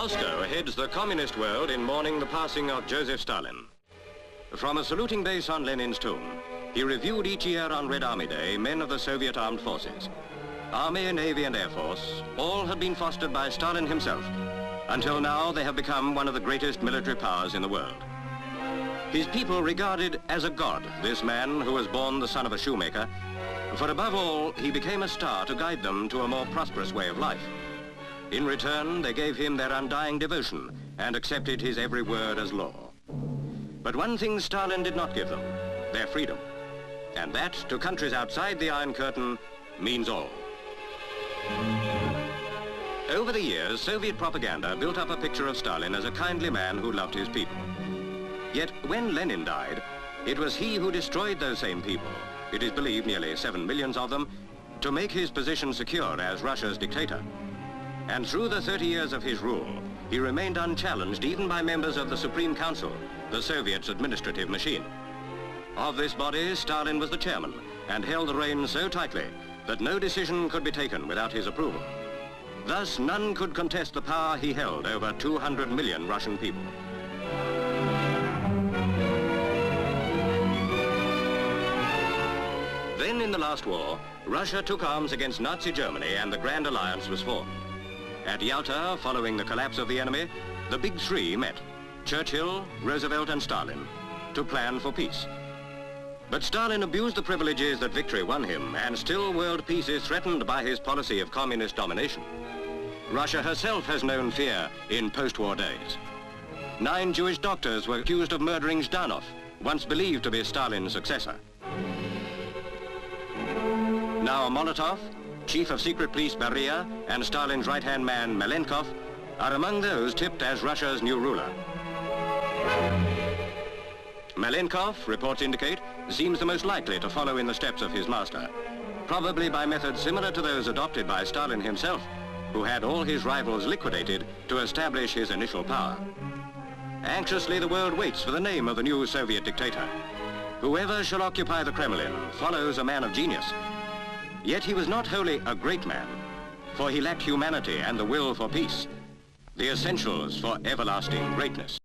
Moscow heads the communist world in mourning the passing of Joseph Stalin. From a saluting base on Lenin's tomb, he reviewed each year on Red Army Day men of the Soviet armed forces. Army, Navy and Air Force, all had been fostered by Stalin himself. Until now, they have become one of the greatest military powers in the world. His people regarded as a god this man who was born the son of a shoemaker, for above all, he became a star to guide them to a more prosperous way of life. In return, they gave him their undying devotion and accepted his every word as law. But one thing Stalin did not give them, their freedom. And that, to countries outside the Iron Curtain, means all. Over the years, Soviet propaganda built up a picture of Stalin as a kindly man who loved his people. Yet when Lenin died, it was he who destroyed those same people, it is believed nearly 7 million of them, to make his position secure as Russia's dictator. And through the 30 years of his rule, he remained unchallenged even by members of the Supreme Council, the Soviet's administrative machine. Of this body, Stalin was the chairman and held the reins so tightly that no decision could be taken without his approval. Thus, none could contest the power he held over 200 million Russian people. Then, in the last war, Russia took arms against Nazi Germany and the Grand Alliance was formed. At Yalta, following the collapse of the enemy, the Big Three met, Churchill, Roosevelt and Stalin, to plan for peace. But Stalin abused the privileges that victory won him, and still world peace is threatened by his policy of communist domination. Russia herself has known fear in post-war days. 9 Jewish doctors were accused of murdering Zhdanov, once believed to be Stalin's successor. Now Molotov, chief of secret police Beria, and Stalin's right-hand man Malenkov are among those tipped as Russia's new ruler. Malenkov, reports indicate, seems the most likely to follow in the steps of his master, probably by methods similar to those adopted by Stalin himself, who had all his rivals liquidated to establish his initial power. Anxiously, the world waits for the name of the new Soviet dictator. Whoever shall occupy the Kremlin follows a man of genius. Yet he was not wholly a great man, for he lacked humanity and the will for peace, the essentials for everlasting greatness.